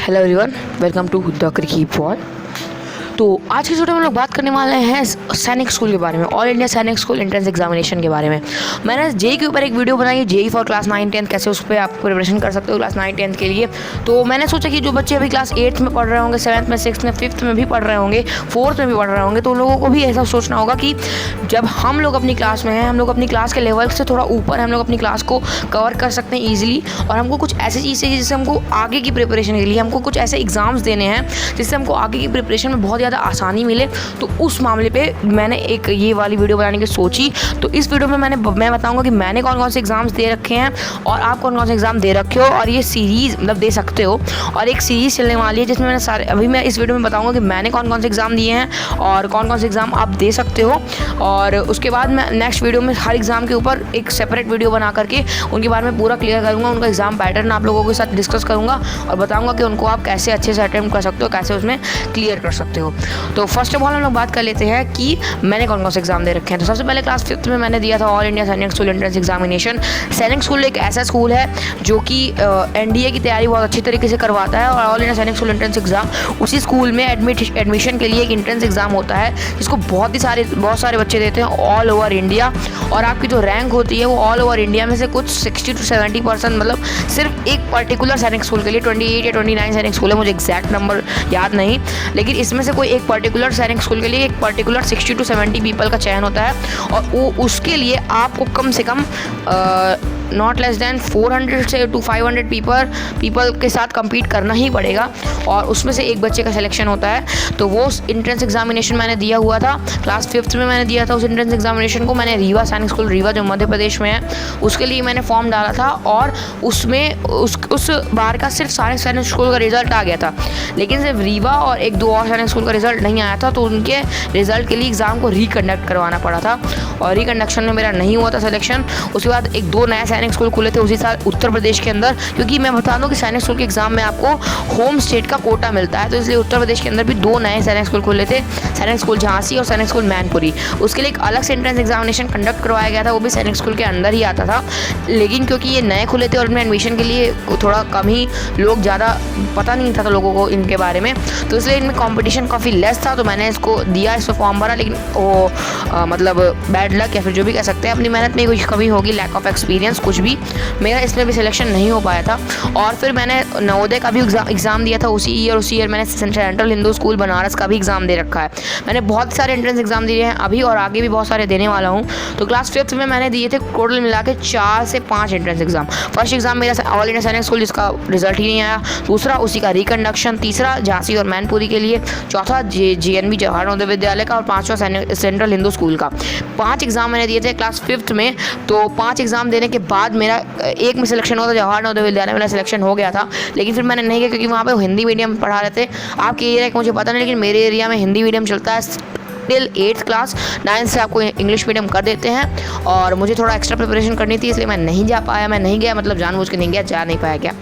Hello everyone, welcome to the cricket ball. तो आज की वीडियो में हम लोग बात करने वाले हैं सैनिक स्कूल के बारे में, ऑल इंडिया सैनिक स्कूल एंट्रेंस एग्जामिनेशन के बारे में। मैंने जेई के ऊपर एक वीडियो बनाई है, जेई फॉर क्लास 9 10 कैसे उस पर आप प्रिपरेशन कर सकते हो क्लास 9 10 के लिए। तो मैंने सोचा कि जो बच्चे अभी क्लास 8th में पढ़ रहे होंगे, 7th में, 6th में, 5th में भी पढ़ रहे होंगे, 4th में भी पढ़ रहे होंगे, तो उन लोगों को भी ऐसा सोचना होगा कि जब हम लोग अपनी क्लास में हैं, हम लोग अपनी क्लास के लेवल से थोड़ा ऊपर हम लोग अपनी क्लास को कवर कर सकते हैं ईजिली, और हमको कुछ ऐसी चीज़ चाहिए जिससे हमको आगे की प्रिपरेशन के लिए हमको कुछ ऐसे एग्जाम्स देने हैं जिससे हमको आगे की प्रिपरेशन में बहुत ज़्यादा आसानी मिले। तो उस मामले पे मैंने एक ये वाली वीडियो बनाने की सोची। तो इस वीडियो में मैं बताऊंगा कि मैंने कौन कौन से एग्जाम्स दे रखे हैं और आप कौन कौन से एग्जाम दे रखे हो, और ये सीरीज़ मतलब दे सकते हो। और एक सीरीज़ चलने वाली है जिसमें मैं इस वीडियो में बताऊंगा कि मैंने कौन कौन से एग्ज़ाम दिए हैं और कौन कौन से एग्ज़ाम आप दे सकते हो। और उसके बाद मैं नेक्स्ट वीडियो में हर एग्ज़ाम के ऊपर एक सेपरेट वीडियो बना करके उनके बारे में पूरा क्लियर करूँगा, उनका एग्ज़ाम पैटर्न आप लोगों के साथ डिस्कस करूँगा और बताऊँगा कि उनको आप कैसे अच्छे से अटेम्प्ट कर सकते हो, कैसे उसमें क्लियर कर सकते हो। तो फर्स्ट ऑफ ऑल हम लोग बात कर लेते हैं कि मैंने कौन कौन से एग्जाम दे रखे हैं। तो सबसे पहले क्लास 5th में मैंने दिया था ऑल इंडिया सैनिक स्कूल एंट्रेंस एग्जामिनेशन। सैनिक स्कूल एक ऐसा स्कूल है जो कि एनडीए की तैयारी बहुत अच्छी तरीके से करवाता है, और ऑल इंडिया सैनिक स्कूल एंट्रेंस एग्जाम उसी स्कूल में एडमिशन के लिए एक एंट्रेंस एग्जाम होता है जिसको बहुत सारे बच्चे देते हैं ऑल ओवर इंडिया। और आपकी जो रैंक होती है वो ऑल ओवर इंडिया में से कुछ 60 to 70% मतलब सिर्फ एक पर्टिकुलर सैनिक स्कूल के लिए 28 या 29 सैनिक स्कूल है, मुझे एग्जैक्ट नंबर याद नहीं, लेकिन इसमें से कोई एक पर्टिकुलर सैनिक स्कूल के लिए एक पर्टिकुलर 60 to 70 पीपल का चयन होता है, और वो उसके लिए आपको कम से कम नॉट लेस दैन 400 से टू 500 पीपल के साथ compete करना ही पड़ेगा, और उसमें से एक बच्चे का सिलेक्शन होता है। तो वो एंट्रेंस एग्जामिनेशन मैंने दिया हुआ था क्लास 5th में। मैंने दिया था उस एंट्रेंस एग्जामिनेशन को, मैंने रीवा सैनिक स्कूल रीवा जो मध्य प्रदेश में है उसके लिए मैंने फॉर्म डाला था, और उसमें उस बार का सिर्फ सारे सैनिक स्कूल का रिजल्ट आ गया था, लेकिन सिर्फ रीवा और एक दो और सैनिक स्कूल का रिजल्ट नहीं आया था। तो उनके रिजल्ट के लिए एग्ज़ाम को रिकंडक्ट करवाना पड़ा था, और रिकंडक्शन में मेरा नहीं हुआ था सिलेक्शन। उसके बाद एक दो नए सैनिक स्कूल खुले थे उसी साल उत्तर प्रदेश के अंदर, क्योंकि मैं बता दूं कि सैनिक स्कूल के एग्जाम में आपको होम स्टेट का कोटा मिलता है, तो इसलिए उत्तर प्रदेश के अंदर भी दो नए सैनिक स्कूल खुले थे, सैनिक स्कूल झांसी और सैनिक स्कूल मैनपुरी। उसके लिए एक अलग से एंट्रेंस एग्जामिनेशन कंडक्ट करवाया गया था, वो भी सैनिक स्कूल के अंदर ही आता था, लेकिन क्योंकि ये नए खुले थे और इनमें एडमिशन के लिए थोड़ा कम ही लोग, ज़्यादा पता नहीं था तो लोगों को इनके बारे में, तो इसलिए इनमें कॉम्पिटिशन काफ़ी लेस था। तो मैंने इसको दिया, इस पर फॉर्म भरा, लेकिन वो मतलब बैड लक या फिर जो भी कह सकते हैं, अपनी मेहनत में कुछ कमी होगी, लैक ऑफ एक्सपीरियंस कुछ भी, मेरा इसमें भी सिलेक्शन नहीं हो पाया था। और फिर मैंने नवोदय का भी एग्ज़ाम दिया था उसी ईयर मैंने सेंट्रल हिंदू स्कूल बनारस का भी एग्ज़ाम दे रखा है। मैंने बहुत सारे एंट्रेंस एग्जाम दिए हैं अभी, और आगे भी बहुत सारे देने वाला हूँ। तो क्लास 5th में मैंने दिए थे टोटल मिला के 4 से 5 एंट्रेंस एग्जाम। फर्स्ट एग्जाम मेरा ऑल इंडिया सैनिक स्कूल जिसका रिजल्ट ही नहीं आया, दूसरा उसी का रिकंडक्शन, तीसरा झांसी और मैनपुरी के लिए, चौथा JNV जवाहर नवोदय विद्यालय का, और पाँचवा सेंट्रल हिंदू स्कूल का। 5 एग्जाम मैंने दिए थे क्लास 5th में। तो 5 एग्जाम देने के बाद मेरा एक में सिलेक्शन हुआ था, जवाहर नवोदय विद्यालय में मेरा सिलेक्शन हो गया था, लेकिन फिर मैंने नहीं किया क्योंकि वहाँ पे हिंदी मीडियम पढ़ा रहे थे। आपके एरिया का मुझे पता नहीं, लेकिन मेरे एरिया में हिंदी मीडियम चलता है टिल 8th क्लास, 9th से आपको इंग्लिश मीडियम कर देते हैं, और मुझे थोड़ा एक्स्ट्रा प्रिपरेशन करनी थी, इसलिए मैं नहीं जा पाया। मैं नहीं गया मतलब जानबूझ के नहीं गया, जा नहीं पाया क्या,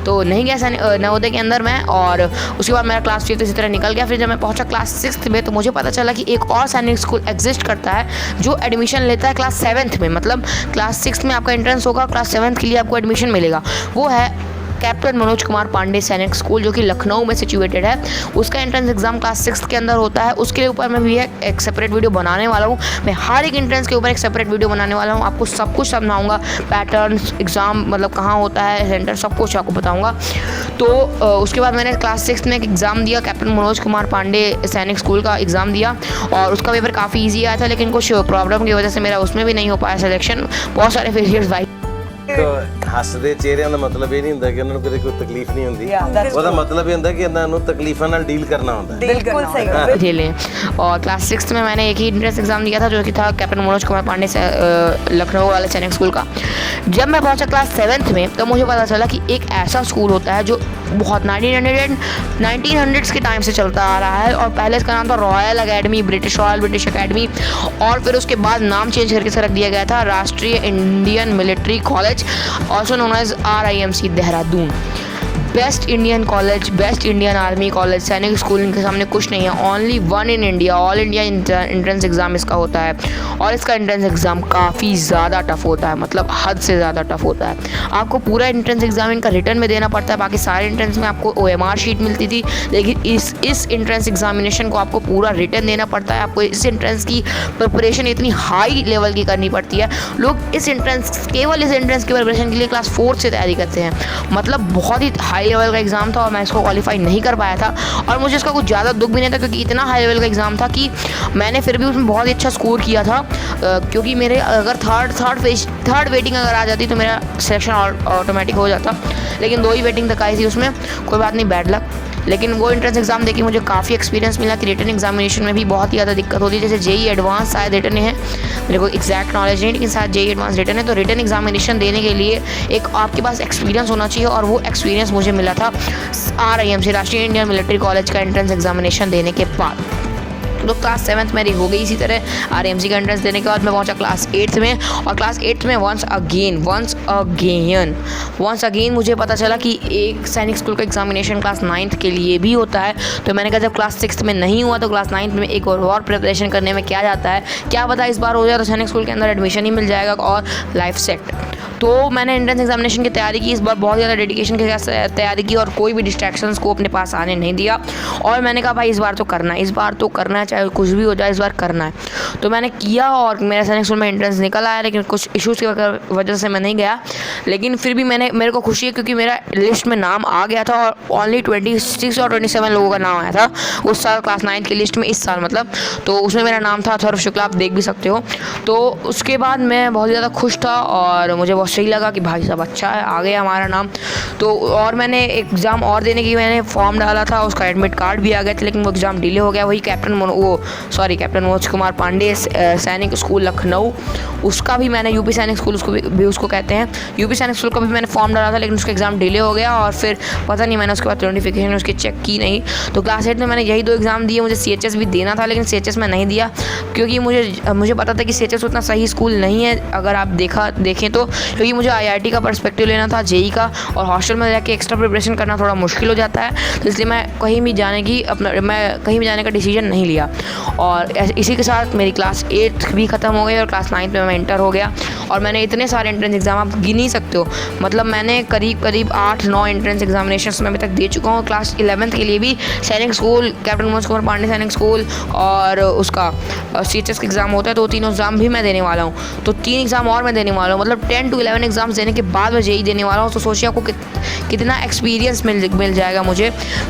तो नहीं गया नवोदय के अंदर मैं। और उसके बाद मेरा क्लास 5th इसी तरह निकल गया। फिर जब मैं पहुंचा क्लास 6th में, तो मुझे पता चला कि एक और सैनिक स्कूल एग्जिस्ट करता है जो एडमिशन लेता है क्लास 7th में, मतलब क्लास 6th में आपका एंट्रेंस होगा, क्लास 7th के लिए आपको एडमिशन मिलेगा। वो है कैप्टन मनोज कुमार पांडे सैनिक स्कूल, जो कि लखनऊ में सिचुएटेड है। उसका एंट्रेंस एग्जाम क्लास 6th के अंदर होता है। उसके ऊपर मैं भी एक सेपरेट वीडियो बनाने वाला हूँ। मैं हर एक एंट्रेंस के ऊपर एक सेपरेट वीडियो बनाने वाला हूँ, आपको सब कुछ समझाऊंगा, पैटर्न, एग्जाम मतलब कहाँ होता है, सेंटर, सब कुछ आपको बताऊँगा। तो उसके बाद मैंने क्लास 6th में एक एग्ज़ाम दिया, कैप्टन मनोज कुमार पांडे सैनिक स्कूल का एग्ज़ाम दिया, और उसका पेपर काफ़ी ईजी आया था, लेकिन कुछ प्रॉब्लम की वजह से मेरा उसमें भी नहीं हो पाया सिलेक्शन, बहुत सारे फेलियर्स भाई। तो ਹੱਸਦੇ ਚਿਹਰਿਆਂ ਦਾ ਮਤਲਬ ਇਹ ਨਹੀਂ ਹੁੰਦਾ ਕਿ ਉਹਨਾਂ ਨੂੰ ਕਦੇ ਕੋਈ ਤਕਲੀਫ ਨਹੀਂ ਹੁੰਦੀ, ਉਹਦਾ ਮਤਲਬ ਇਹ ਹੁੰਦਾ ਕਿ ਇਹਨਾਂ ਨੂੰ ਤਕਲੀਫਾਂ ਨਾਲ ਡੀਲ करना होता है। बिल्कुल सही झेले। और क्लास 6th में मैंने एक ही एंट्रेंस एग्जाम दिया था, जो कि था कैप्टन मनोज कुमार पांडे से लखनऊ वाले सैनिक स्कूल का। जब मैं पहुंचा क्लास 7th में, तो मुझे पता चला कि एक ऐसा स्कूल होता है जो बहुत 1900s के टाइम से चलता आ रहा है, और पहले इसका नाम था रॉयल अकेडमी, ब्रिटिश अकेडमी, और फिर उसके बाद नाम चेंज करके से रख दिया गया था राष्ट्रीय Indian military college, also known as RIMC Dehradun. Best Indian college, best Indian army college, Sainik school, इनके सामने कुछ नहीं है। Only one in India, all India entrance exam इसका होता है और इसका एंट्रेंस एग्ज़ाम काफ़ी ज़्यादा टफ होता है, मतलब हद से ज़्यादा टफ होता है। आपको पूरा एंट्रेंस एग्ज़ाम इनका रिटर्न में देना पड़ता है, बाकी सारे एंट्रेंस में आपको OMR शीट मिलती थी, लेकिन इस एंट्रेंस एग्जामिनेशन को आपको पूरा रिटर्न देना पड़ता है। आपको इस एंट्रेंस की प्रिपरेशन इतनी हाई लेवल की करनी पड़ती है। लोग इस एंट्रेंस की प्रिपरेशन के लिए क्लास 4 से तैयारी करते हैं, मतलब बहुत ही हाई लेवल का एग्ज़ाम था और मैं इसको क्वालिफाई नहीं कर पाया था। और मुझे इसका कुछ ज़्यादा दुख भी नहीं था क्योंकि इतना हाई लेवल का एग्ज़ाम था कि मैंने फिर भी उसमें बहुत ही अच्छा स्कोर किया था, क्योंकि मेरे अगर थर्ड वेटिंग अगर आ जाती तो मेरा सिलेक्शन ऑटोमेटिक हो जाता, लेकिन 2 ही वेटिंग तक आई थी उसमें। कोई बात नहीं, बैड लक। लेकिन वो एंट्रेंस एग्ज़ाम देके मुझे काफ़ी एक्सपीरियंस मिला कि रिटर्न एग्जामिनेशन में भी बहुत ही ज़्यादा दिक्कत होती है। जैसे JEE एडवांस शायद रिटर्न है, मेरे को एग्जैक्ट नॉलेज नहीं, लेकिन शायद JEE एडवांस रिटर्न है। तो रिटर्न एग्जामिनेशन देने के लिए एक आपके पास एक्सपीरियंस होना चाहिए और वो एक्सपीरियंस मुझे मिला था RIMC, राष्ट्रीय इंडियन मिलिट्री कॉलेज का एंट्रेंस एग्जामिनेशन देने के बाद। तो क्लास 7th मेरी हो गई इसी तरह RIMC का एंट्रेंस देने के बाद मैं पहुंचा क्लास 8th में, और क्लास 8th में वंस अगेन मुझे पता चला कि एक सैनिक स्कूल का एग्जामिनेशन क्लास 9th के लिए भी होता है। तो मैंने कहा जब क्लास 6th में नहीं हुआ तो क्लास 9th में एक और प्रिपरेशन करने में क्या जाता है, क्या पता इस बार हो जाए तो सैनिक स्कूल के अंदर एडमिशन ही मिल जाएगा और लाइफ सेट। तो मैंने एंट्रेंस एग्जामिनेशन की तैयारी की, इस बार बहुत ज़्यादा डेडिकेशन के साथ तैयारी की और कोई भी डिस्ट्रैक्शंस को अपने पास आने नहीं दिया। और मैंने कहा भाई इस बार तो करना है, चाहे कुछ भी हो जाए इस बार करना है। तो मैंने किया और मेरा सैनिक स्कूल में एंट्रेंस निकल आया, लेकिन कुछ इश्यूज़ की वजह से मैं नहीं गया। लेकिन फिर भी मेरे को खुशी है क्योंकि मेरा लिस्ट में नाम आ गया था और ओनली 26 और 27 लोगों का नाम आया था उस साल क्लास 9th की लिस्ट में, इस साल मतलब। तो उसमें मेरा नाम था अथर्व शुक्ला, आप देख भी सकते हो। तो उसके बाद मैं बहुत ज़्यादा खुश था और मुझे बहुत सही लगा कि भाई साहब अच्छा है, आ गया हमारा नाम। तो और मैंने एग्ज़ाम और देने की मैंने फॉर्म डाला था, उसका एडमिट कार्ड भी आ गया था, लेकिन वो एग्ज़ाम डिले हो गया। वही कैप्टन मनोज कुमार पांडे सैनिक स्कूल लखनऊ, उसका भी मैंने यूपी सैनिक स्कूल उसको कहते हैं, यूपी सैनिक स्कूल का भी मैंने फॉर्म डाला था, लेकिन उसका एग्ज़ाम डिले हो गया और फिर पता नहीं मैंने उसके बाद नोटिफिकेशन उसकी चेक की नहीं। तो क्लास 8 में मैंने यही 2 एग्ज़ाम दिए। मुझे CHS भी देना था, लेकिन CHS में नहीं दिया क्योंकि मुझे पता था कि CHS उतना सही स्कूल नहीं है अगर आप देखें तो, क्योंकि मुझे IIT का पर्सपेक्टिव लेना था, JEE का, और हॉस्टल में रह के एक्स्ट्रा प्रिपरेशन करना थोड़ा मुश्किल हो जाता है। तो इसलिए मैं कहीं भी जाने का डिसीजन नहीं लिया। और इसी के साथ मेरी क्लास 8 भी ख़त्म हो गई और क्लास 9th में मैं इंटर हो गया। और मैंने इतने सारे एंट्रेंस एग्ज़ाम आप गिन ही सकते हो, मतलब मैंने करीब 8-9 एंट्रेंस एग्जामिनेशंस में अभी तक दे चुका हूँ। क्लास 11th के लिए भी सैनिक स्कूल, कैप्टन मनोज कुमार पांडे सैनिक स्कूल और उसका CHS का एग्ज़ाम होता है, तो 3 एग्ज़ाम भी मैं देने वाला हूँ। तो 3 एग्ज़ाम और मैं देने वाला हूँ, मतलब 10 to 11 एग्ज़ाम्स देने के बाद मैं JEE देने वाला हूँ। तो सोचिए आपको कितना एक्सपीरियंस मिल जाएगा मुझे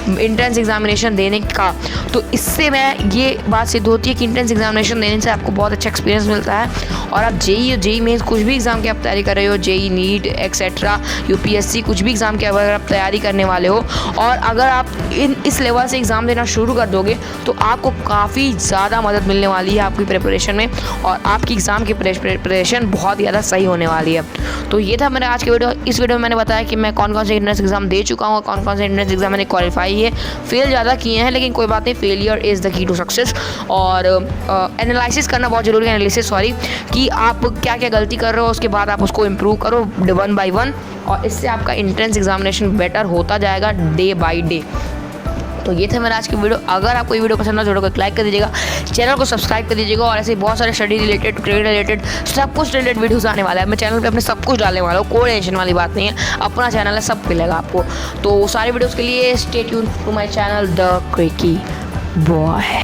एंट्रेंस एग्जामिनेशन देने का। तो इससे मैं ये बात सिद्ध होती है कि एंट्रेंस एग्जामिनेशन देने से आपको बहुत अच्छा एक्सपीरियंस मिलता है। और आप JEE मेंस कुछ भी एग्ज़ाम की आप तैयारी कर रहे हो, JEE नीट एक्सेट्रा UPSC कुछ भी एग्ज़ाम की अगर आप तैयारी करने वाले हो और अगर आप इस लेवल से एग्ज़ाम देना शुरू कर दोगे तो आपको काफ़ी ज़्यादा मदद मिलने वाली है आपकी प्रिपरेशन में और आपकी एग्ज़ाम की प्रिपरेशन बहुत ज़्यादा सही होने वाली है। तो ये था मेरा आज के वीडियो। इस वीडियो में मैंने बताया कि मैं कौन से एंट्रेंस एग्ज़ाम दे चुका हूँ और कौन से एंट्रेंस एग्ज़ाम मैंने क्वालिफाई है, फेल ज़्यादा किए हैं, लेकिन कोई बात नहीं, failure is the key to success. और एनालिसिस करना बहुत ज़रूरी है, कि आप क्या क्या गलती कर रहे हो, उसके बाद आप उसको इम्प्रूव करो 1 by 1, और इससे आपका एंट्रेंस एग्जामिनेशन बेटर होता जाएगा डे बाई डे। तो ये था मेरा आज की वीडियो। अगर आपको ये वीडियो पसंद है वीडियो को लाइक कर दीजिएगा, चैनल को सब्सक्राइब कर दीजिएगा, और ऐसे बहुत सारे स्टडी रिलेटेड, क्रिकेट रिलेटेड, सब कुछ रिलेटेड वीडियोस आने वाला है। मैं चैनल पे अपने सब कुछ डालने वाला हूँ, कोई टेंशन वाली बात नहीं है, अपना चैनल है, सब मिलेगा आपको। तो सारे वीडियोज़ के लिए stay tuned to my channel the Cricky boy.